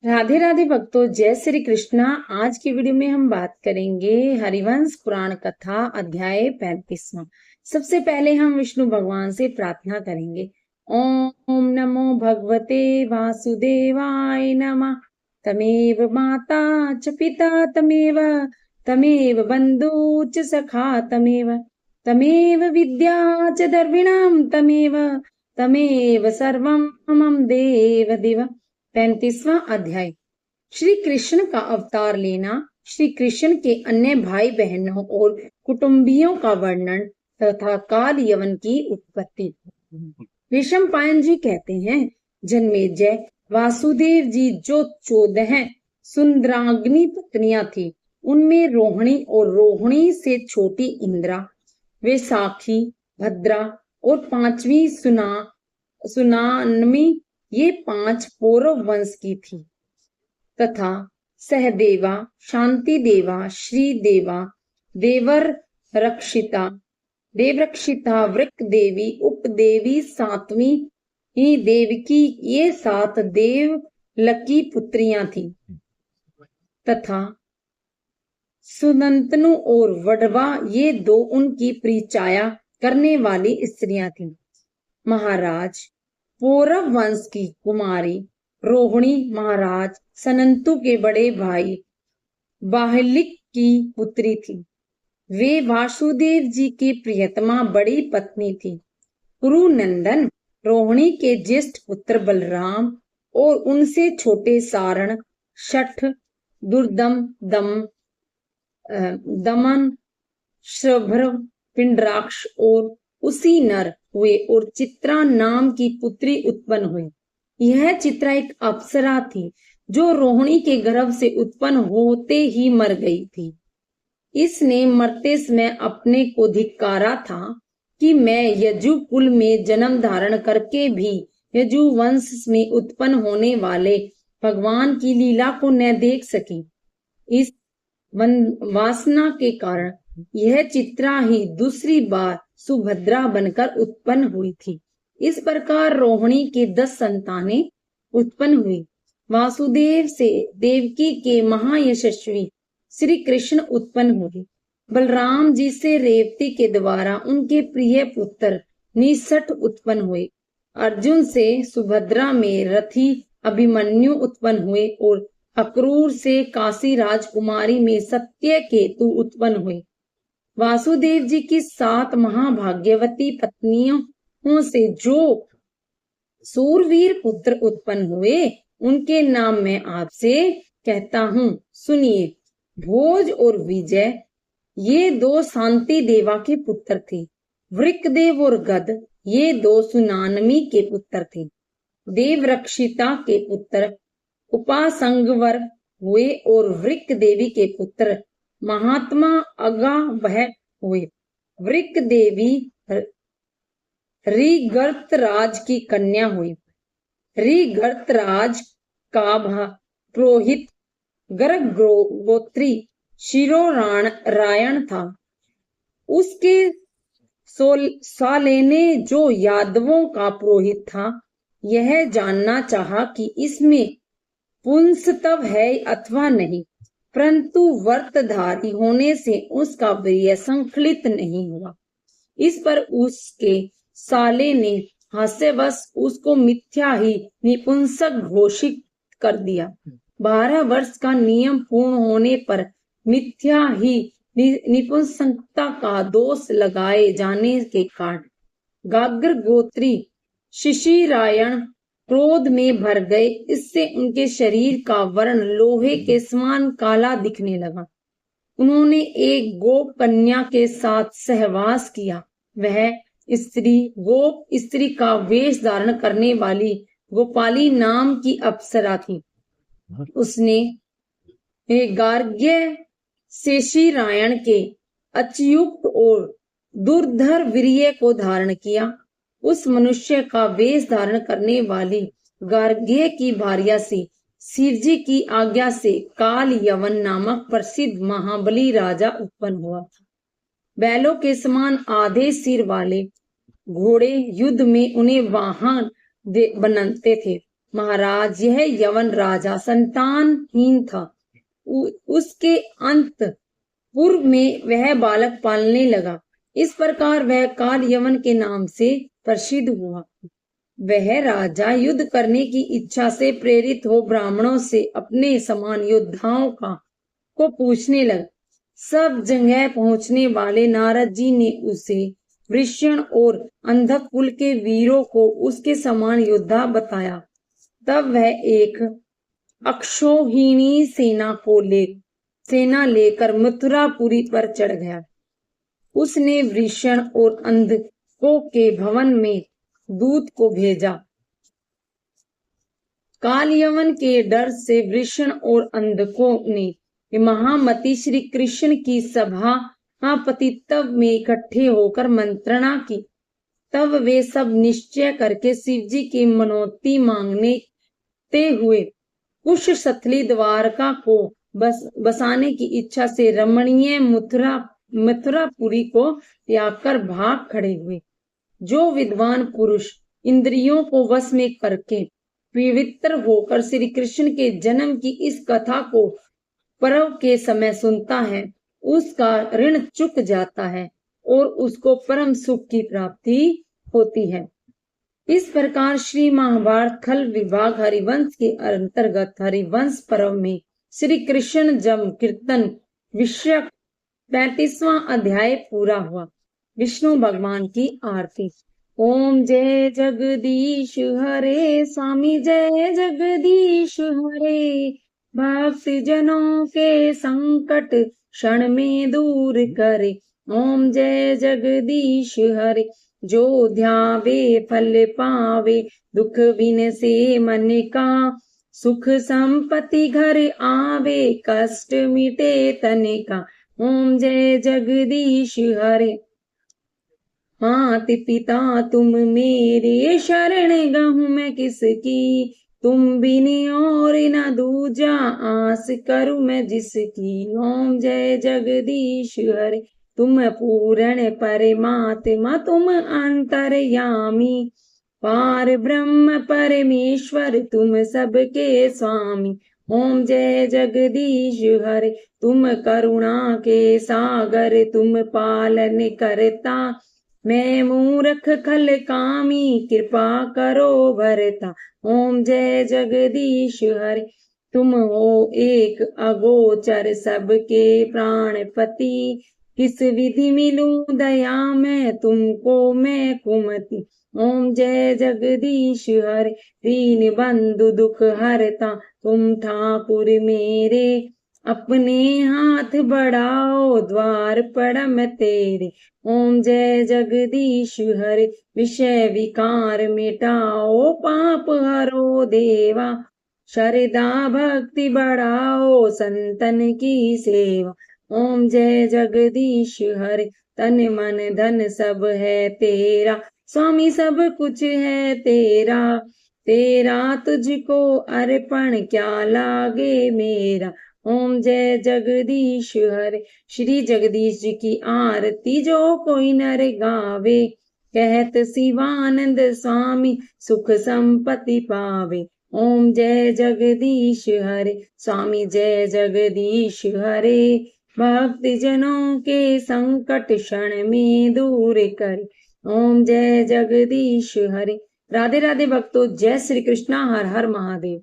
राधे राधे भक्तों, जय श्री कृष्णा। आज की वीडियो में हम बात करेंगे हरिवंश पुराण कथा अध्याय 35वां। सबसे पहले हम विष्णु भगवान से प्रार्थना करेंगे। ओम नमो भगवते वासुदेवाय नमः। तमेव माता च पिता तमेव बंधु च सखा तमेव विद्या च द्रविणं तमेव सर्वं मम देव देव। 35वां अध्याय। श्री कृष्ण का अवतार लेना, श्री कृष्ण के अन्य भाई बहनों और कुटुंबियों का वर्णन तथा काल यवन की उत्पत्ति। विषमपायन जी कहते हैं, जन्मेजय वासुदेव जी जो 14 सुंदराग्नि पत्नियां थी, उनमें रोहिणी और रोहिणी से छोटी इंद्रा, वे साखी, भद्रा और 5वीं सुनानमी, ये 5 पौरव वंश की थी, तथा सहदेवा, शांति देवा, श्रीदेवा, देवरक्षिता, वृक देवी, उपदेवी, 7वीं देवकी, ये 7 देवलकी पुत्रियां थी, तथा सुनंतनु और वडवा, ये 2 उनकी परिचाया करने वाली स्त्रियां थीं। महाराज, पौरव वंश की कुमारी रोहिणी महाराज सनंतु के बड़े भाई बाहलिक की पुत्री थी। वे वासुदेव जी की प्रियतमा बड़ी पत्नी थी। कुरुनंदन रोहिणी के ज्येष्ठ पुत्र बलराम और उनसे छोटे सारण, शठ, दुर्दम, दमन, श्रभ्र, पिंडराक्ष और उसी नर हुए और चित्रा नाम की पुत्री उत्पन्न हुई। यह चित्रा एक अप्सरा थी जो रोहिणी के गर्भ से उत्पन्न होते ही मर गई थी। इसने मरते समय अपने को धिक्कारा था कि मैं यजु कुल में जन्म धारण करके भी यजु वंश में उत्पन्न होने वाले भगवान की लीला को न देख सकी। इस वासना के कारण यह चित्रा ही दूसरी बार सुभद्रा बनकर उत्पन्न हुई थी। इस प्रकार रोहिणी के 10 संतानें उत्पन्न हुई। वासुदेव से देवकी के महायशस्वी श्री कृष्ण उत्पन्न हुए। बलराम जी से रेवती के द्वारा उनके प्रिय पुत्र निषठ उत्पन्न हुए। अर्जुन से सुभद्रा में रथी अभिमन्यु उत्पन्न हुए और अक्रूर से काशी राजकुमारी में सत्य केतु उत्पन्न हुए। वासुदेव जी की 7 महाभाग्यवती पत्नियों से जो सूरवीर पुत्र उत्पन्न हुए, उनके नाम मैं आपसे कहता हूँ, सुनिए। भोज और विजय, ये 2 शांति देवा के पुत्र थे। वृकदेव और गद, ये 2 सुनानमी के पुत्र थे। देवरक्षिता के पुत्र उपासंगवर हुए और वृक देवी के पुत्र महात्मा अगावह हुए। वृक देवी ऋगर्तराज की कन्या हुई। ऋगर्तराज का पुरोहित गर्ग गोत्री शिरोरायण था। उसके सालेने जो यादवों का पुरोहित था, यह जानना चाहा कि इसमें पुंसत्व है अथवा नहीं, परंतु व्रतधारी होने से उसका वीर्य संकलित नहीं हुआ। इस पर उसके साले ने हास्यवश उसको मिथ्या ही निपुंसक घोषित कर दिया। 12 वर्ष का नियम पूर्ण होने पर मिथ्या ही निपुंसकता का दोष लगाए जाने के कारण गाग्र गोत्री शिशिरायण क्रोध में भर गए। इससे उनके शरीर का वर्ण लोहे के समान काला दिखने लगा। उन्होंने एक गोप कन्या के साथ सहवास किया। वह स्त्री गोप स्त्री का वेश धारण करने वाली गोपाली नाम की अप्सरा थी। उसने गार्ग्य शेषिरायण के अचयुक्त और दुर्धर वीर्य को धारण किया। उस मनुष्य का वेश धारण करने वाली गार्ग्य की भार्या से शिवजी की आज्ञा से काल यवन नामक प्रसिद्ध महाबली राजा उत्पन्न हुआ था। बैलों के समान आधे सिर वाले घोड़े युद्ध में उन्हें वाहन बनाते थे। महाराज, यह यवन राजा संतानहीन था। उसके अंत पूर्व में वह बालक पालने लगा। इस प्रकार वह काल यवन के नाम से प्रसिद्ध हुआ। वह राजा युद्ध करने की इच्छा से प्रेरित हो ब्राह्मणों से अपने समान योद्धाओं को पूछने लगा। सब जगह पहुंचने वाले नारद जी ने उसे वृषण और अंधक कुल के वीरों को उसके समान योद्धा बताया। तब वह एक अक्षौहिणी सेना लेकर मथुरापुरी पर चढ़ गया। उसने वृषण और अंधकों के भवन में दूत को भेजा। काल यवन के डर से वृषण और अंधकों ने महामती श्री कृष्ण की सभापतित्व में इकट्ठे होकर मंत्रणा की। तब वे सब निश्चय करके शिव जी की मनौती मांगते हुए कुश स्थली द्वारका को बसाने की इच्छा से रमणीय मथुरापुरी को त्याग कर भाग खड़े हुए। जो विद्वान पुरुष इंद्रियों को वश में करके पवित्र होकर श्री कृष्ण के जन्म की इस कथा को पर्व के समय सुनता है, उसका ऋण चुक जाता है और उसको परम सुख की प्राप्ति होती है। इस प्रकार श्री महाभारत खल विभाग हरिवंश के अंतर्गत हरिवंश पर्व में श्री कृष्ण जन्म कीर्तन विषय 35वां अध्याय पूरा हुआ। विष्णु भगवान की आरती। ओम जय जगदीश हरे, स्वामी जय जगदीश हरे। भक्त जनों के संकट क्षण में दूर करे। ओम जय जगदीश हरे। जो ध्यावे फल पावे, दुख बिन से मन का। सुख संपत्ति घर आवे, कष्ट मिटे तन का। ओम जय जगदीश हरे। मात पिता तुम मेरे, शरण गहूं मैं किसकी। तुम बिन और न दूजा, आस करूं मैं जिसकी। ओम जय जगदीश हरे। तुम पूर्ण परमात्मा, तुम अंतर्यामी। पार ब्रह्म परमेश्वर, तुम सबके स्वामी। ओम जय जगदीश हरे। तुम करुणा के सागर, तुम पालन करता। मैं मूर्ख खल कामी, कृपा करो भरता। ओम जय जगदीश हरे। तुम हो एक अगोचर, सबके प्राणपति। किस विधि मिलूं दया मैं, तुमको मैं कुमति। ओम जय जगदीश हरे। दीन बंधु दुख हरता, तुम ठाकुर मेरे। अपने हाथ बढ़ाओ, द्वार पड़म तेरे। ओम जय जगदीश हरे। विषय विकार मिटाओ, पाप हरो देवा। श्रद्धा भक्ति बढ़ाओ, संतन की सेवा। ओम जय जगदीश हरे। तन मन धन सब है तेरा, स्वामी सब कुछ है तेरा। तेरा तुझको अर्पण, क्या लागे मेरा। ओम जय जगदीश हरे। श्री जगदीश जी की आरती जो कोई नर गावे। कहत शिवानंद स्वामी, सुख संपत्ति पावे। ओम जय जगदीश हरे। स्वामी जय जगदीश हरे। भक्त जनों के संकट क्षण में दूर करे। ओम जय जगदीश हरे। राधे राधे भक्तों, जय श्री कृष्णा। हर हर महादेव।